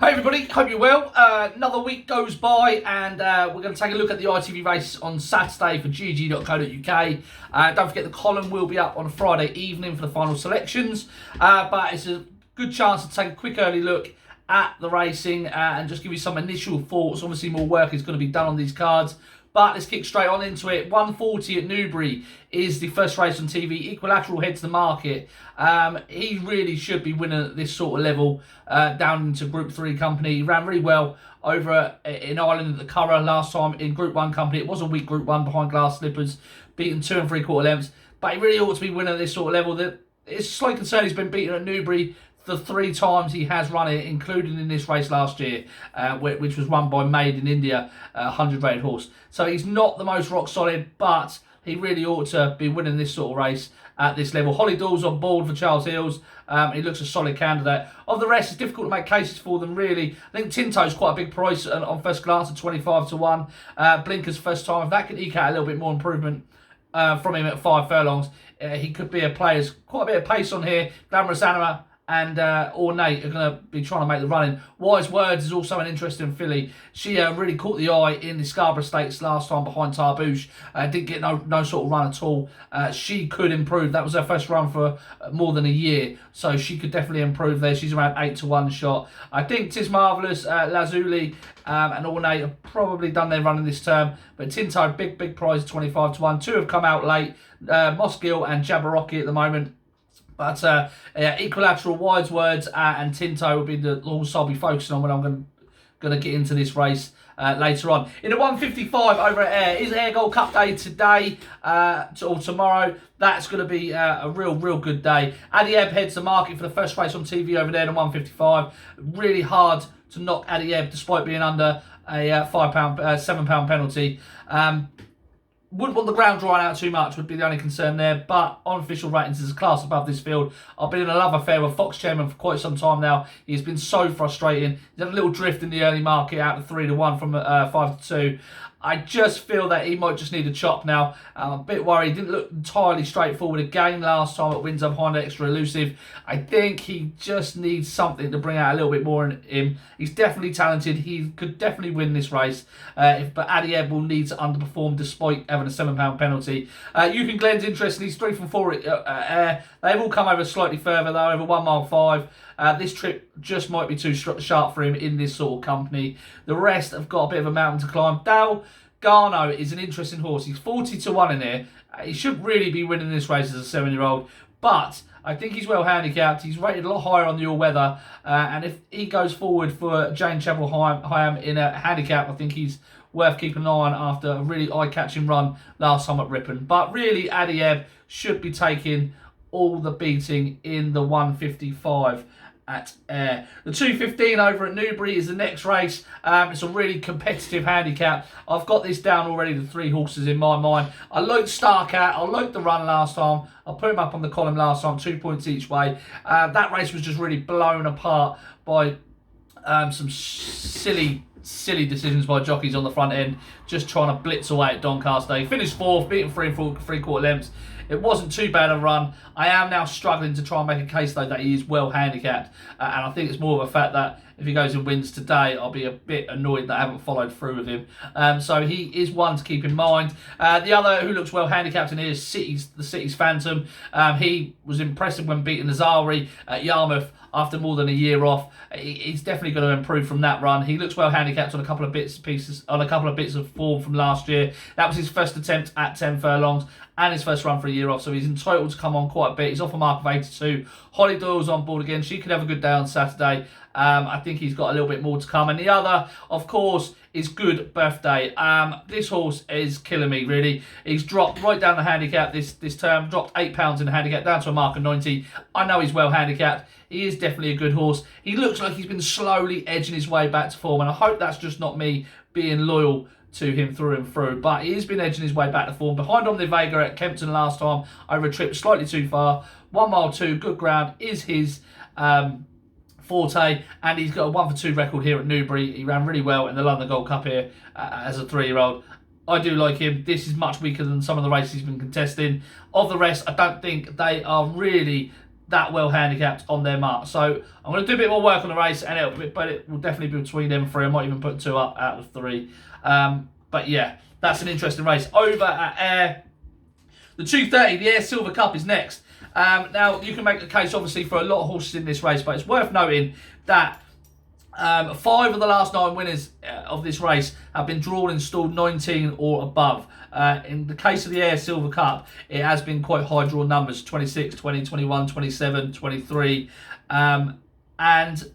Hey everybody, hope you're well. Another week goes by and we're going to take a look at the ITV race on Saturday for GG.CO.UK. Don't forget the column will be up on Friday evening for the final selections, but it's a good chance to take a quick early look at the racing and just give you some initial thoughts. Obviously more work is going to be done on these cards, but let's kick straight on into it. 140 at Newbury is the first race on TV. Equilateral heads the market. He really should be winning at this sort of level down into Group 3 company. He ran really well over in Ireland at the Curragh last time in Group 1 company. It was a weak Group 1 behind glass slippers, beaten 2 3/4 lengths. But he really ought to be winning at this sort of level. It's slight concern he's been beaten at Newbury the 3 times he has run it, including in this race last year, which was run by Made in India, 100 rated horse. So he's not the most rock solid, but he really ought to be winning this sort of race at this level. Holly Dool's on board for Charles Hills. He looks a solid candidate. Of the rest, it's difficult to make cases for them, really. I think Tinto's quite a big price on first glance at 25 to 1. Blinker's first time. If that can eke out a little bit more improvement from him at 5 furlongs, he could be a player. There's quite a bit of pace on here. Glamorous Anima and Ornate are going to be trying to make the running. Wise Words is also an interesting filly. She really caught the eye in the Scarborough Stakes last time behind Tarbouche. Didn't get no sort of run at all. She could improve. That was her first run for more than a year, so she could definitely improve there. She's around 8 to 1 shot. I think Tis Marvellous, Lazuli and Ornate have probably done their running this term, but Tinto, big prize, 25 to 1. 2 have come out late. Mosgill and Jabberwocky at the moment. But Equilateral, Wise Words and Tinto will be the horse I'll be focusing on when I'm going to get into this race later on. In the 155 over at Ayr, is Ayr Gold Cup day today or tomorrow? That's going to be a real good day. Addy Ebb heads the market for the first race on TV over there in the 155. Really hard to knock Addy Ebb despite being under a £7 penalty. Wouldn't want the ground drying out too much, would be the only concern there. But on official ratings, there's a class above this field. I've been in a love affair with Fox Chairman for quite some time now. He's been so frustrating. He's had a little drift in the early market out to 3 to 1 from 5 to 2. I just feel that he might just need a chop now. I'm a bit worried. He didn't look entirely straightforward again last time at Windsor behind Extra Elusive. I think he just needs something to bring out a little bit more in him. He's definitely talented. He could definitely win this race. But Addy Ebb will need to underperform despite having a £7 penalty. Yukon Glen's interesting. He's 3 from 4 at They've all come over slightly further though, over 1 mile 5. This trip just might be too sharp for him in this sort of company. The rest have got a bit of a mountain to climb. Daryl Carter is an interesting horse. He's 40 to 1 in here. He should really be winning this race as a 7-year-old. But I think he's well handicapped. He's rated a lot higher on the all-weather. And if he goes forward for Jane Chapel Hyam in a handicap, I think he's worth keeping an eye on after a really eye-catching run last time at Ripon. But really, Addy Ebb should be taking all the beating in the 155 at Ayr. The 215 over at Newbury is the next race. It's a really competitive handicap. I've got this down already, the 3 horses in my mind. I liked Starcat. I liked the run last time. I put him up on the column last time, 2 points each way. That race was just really blown apart by some silly decisions by jockeys on the front end, just trying to blitz away at Doncaster. He finished 4th, beaten 3 3/4 lengths. It wasn't too bad a run. I am now struggling to try and make a case, though, that he is well handicapped. And I think it's more of a fact that if he goes and wins today, I'll be a bit annoyed that I haven't followed through with him. So he is one to keep in mind. The other who looks well handicapped in here is the City's Phantom. He was impressive when beating Nazari at Yarmouth after more than a year off. He's definitely going to improve from that run. He looks well handicapped on a couple of bits of form from last year. That was his first attempt at 10 furlongs and his first run for a year off, so he's entitled to come on quite a bit. He's off a mark of 82. Holly Doyle's on board again. She could have a good day on Saturday. I think he's got a little bit more to come. And the other, of course, is Good Birthday. This horse is killing me, really. He's dropped right down the handicap this term, dropped £8 in the handicap, down to a mark of 90. I know he's well handicapped. He is definitely a good horse. He looks like he's been slowly edging his way back to form, and I hope that's just not me being loyal to him through and through. But he has been edging his way back to form. Behind on the Vega at Kempton last time, over a trip slightly too far. 1 mile 2, good ground is his forte, and he's got a 1 for 2 record here at Newbury. He ran really well in the London Gold Cup here as a 3-year-old. I do like him. This is much weaker than some of the races he's been contesting. Of the rest, I don't think they are really that well handicapped on their mark. So I'm going to do a bit more work on the race, and it will definitely be between them three. I might even put 2 up out of 3. But yeah, that's an interesting race. Over at Ayr, the 230, the Ayr Silver Cup is next. Now, you can make a case, obviously, for a lot of horses in this race, but it's worth noting that 5 of the last 9 winners of this race have been drawn in stall 19 or above. In the case of the Ayr Silver Cup, it has been quite high drawn numbers, 26, 20, 21, 27, 23. And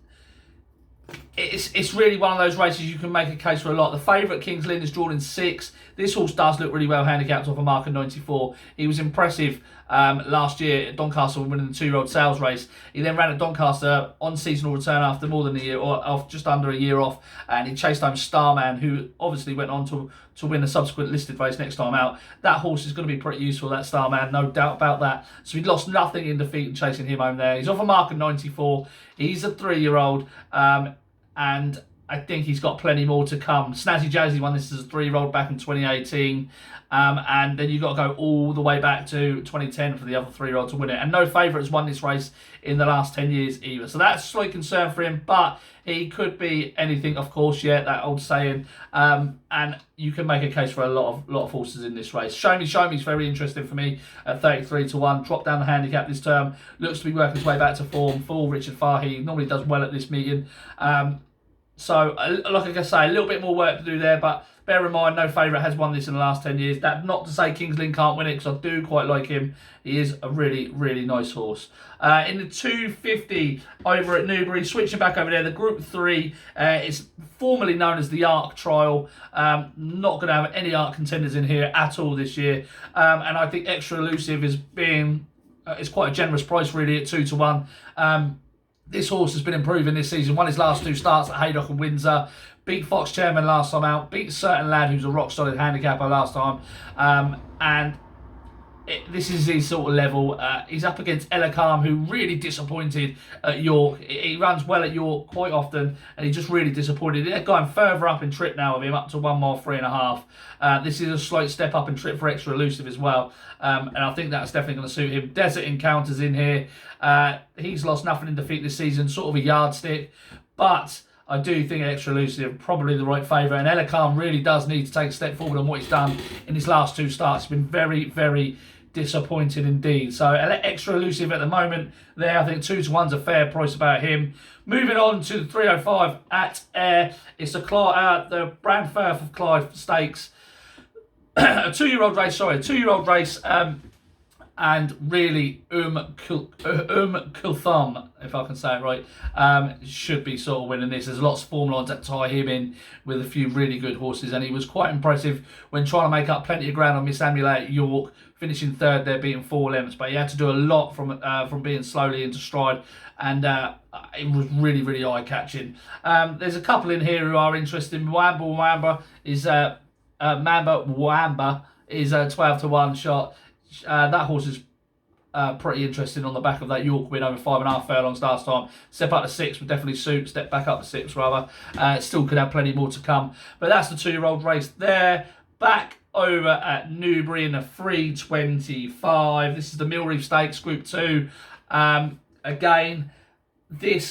it's really one of those races you can make a case for a lot. The favourite, King's Lynn, is drawn in 6. This horse does look really well handicapped off a mark of 94. He was impressive last year at Doncaster winning the 2-year-old sales race. He then ran at Doncaster on seasonal return after more than a year, or off just under a year off, and he chased home Starman, who obviously went on to win a subsequent listed race next time out. That horse is going to be pretty useful, that Starman, no doubt about that. So he lost nothing in defeat and chasing him home there. He's off a mark of 94. He's a 3-year-old. And I think he's got plenty more to come. Snazzy Jazzy won this as a 3-year-old back in 2018. And then you've got to go all the way back to 2010 for the other 3-year-old to win it. And no favourite has won this race in the last 10 years either. So that's a slight concern for him. But he could be anything, of course, yeah, that old saying. And you can make a case for a lot of horses in this race. Show Me is very interesting for me at 33-1. Dropped down the handicap this term. Looks to be working his way back to form. For Richard Fahey, normally does well at this meeting. So, like I say, a little bit more work to do there, but bear in mind, no favourite has won this in the last 10 years. That's not to say King's Lynn can't win it, because I do quite like him. He is a really, really nice horse. In the 250 over at Newbury, switching back over there, the Group 3 is formerly known as the Arc Trial. Not going to have any Arc contenders in here at all this year. And I think Extra Elusive is being... it's quite a generous price, really, at 2-1. This horse has been improving this season. Won his last 2 starts at Haydock and Windsor. Beat Fox Chairman last time out. Beat a certain lad who's a rock-solid handicapper last time. This is his sort of level. He's up against Elecam, who really disappointed at York. He runs well at York quite often, and he just really disappointed. They're going further up in trip now with him, up to 1 mile 3.5. This is a slight step up in trip for Extra Elusive as well, and I think that's definitely going to suit him. Desert Encounters in here. He's lost nothing in defeat this season, sort of a yardstick, but I do think Extra Elusive probably the right favourite, and Elecam really does need to take a step forward on what he's done in his last 2 starts. He's been very, very disappointed indeed. So Extra Elusive at the moment there. I think 2-1's a fair price about him. Moving on to the 305 at Ayr. It's the Brandfirth of Clyde Stakes. A 2-year-old race. And really, Kulthum, if I can say it right, should be sort of winning this. There's lots of form lines that tie him in with a few really good horses, and he was quite impressive when trying to make up plenty of ground on Miss Amulet at York, finishing 3rd there, beating 4 lengths. But he had to do a lot from being slowly into stride, and it was really, really eye-catching. There's a couple in here who are interesting. Mamba is a 12-1 shot. That horse is pretty interesting on the back of that York win over 5.5 furlongs last time. Step up to 6 would definitely suit. Step back up to 6 rather. Still could have plenty more to come. But that's the 2-year-old race there. Back over at Newbury in the 325. This is the Millreef Stakes Group 2. Again,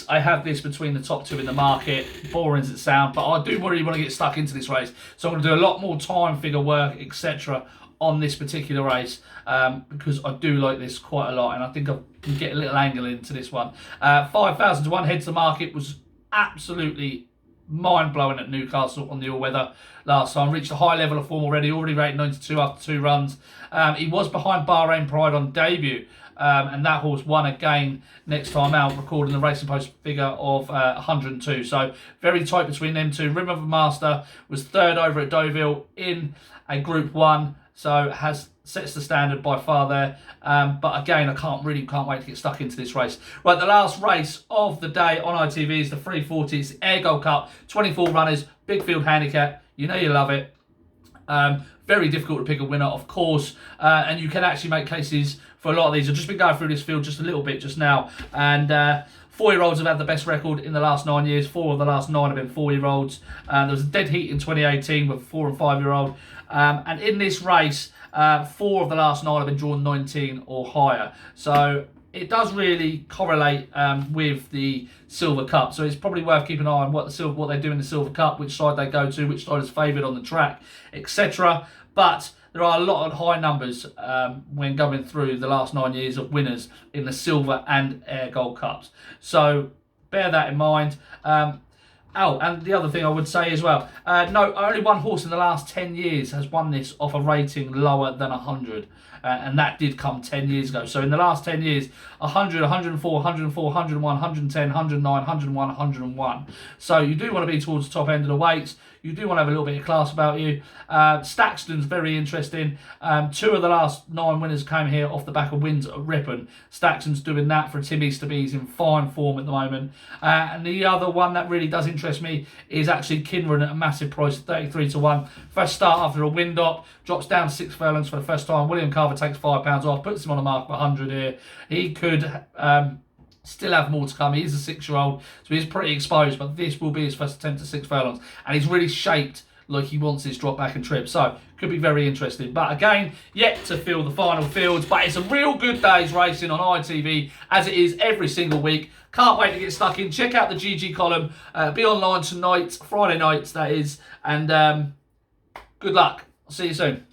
I have this between the top 2 in the market. Boring as it sounds, but I do really want to get stuck into this race. So I'm going to do a lot more time figure work, etc. on this particular race, because I do like this quite a lot, and I think I can get a little angle into this one. 5,000-1 head to the market was absolutely mind-blowing at Newcastle on the all-weather last time. Reached a high level of form already rated 92 after 2 runs. He was behind Bahrain Pride on debut, and that horse won again next time out, recording the Racing Post figure of 102. So very tight between them two. Rim of a Master was 3rd over at Deauville in a Group 1. So sets the standard by far there. But again, I can't wait to get stuck into this race. Right, the last race of the day on ITV is the 340. It's the Ayr Gold Cup. 24 runners, big field handicap. You know you love it. Very difficult to pick a winner, of course. And you can actually make cases for a lot of these. I've just been going through this field just a little bit just now. And 4-year-olds have had the best record in the last 9 years. 4 of the last 9 have been 4-year-olds. There was a dead heat in 2018 with a 4 and 5-year-old. And in this race, 4 of the last 9 have been drawn 19 or higher. So it does really correlate with the Silver Cup. So it's probably worth keeping an eye on what they do in the Silver Cup, which side they go to, which side is favoured on the track, etc. But there are a lot of high numbers when going through the last 9 years of winners in the Silver and Ayr Gold Cups. So bear that in mind. Oh, and the other thing I would say as well, no, only one horse in the last 10 years has won this off a rating lower than 100. And that did come 10 years ago. So in the last 10 years, 100, 104, 104, 101, 110, 109, 101, 101. So you do want to be towards the top end of the weights. You do want to have a little bit of class about you. Staxton's very interesting. 2 of the last 9 winners came here off the back of wins at Ripon. Staxton's doing that for Tim Easterby. He's in fine form at the moment. And the other one that really does interest me is actually Kinran at a massive price of 33 to 1. First start after a wind up, drops down 6 furlongs for the first time. William Carver takes £5 off, puts him on a mark of 100 here. He could still have more to come. He is a 6-year-old, so he's pretty exposed, but this will be his first attempt at 6 furlongs. And he's really shaped like he wants this drop back and trip. So, could be very interesting. But again, yet to fill the final fields. But it's a real good day's racing on ITV, as it is every single week. Can't wait to get stuck in. Check out the GG column. Be online tonight, Friday nights, that is. And good luck. I'll see you soon.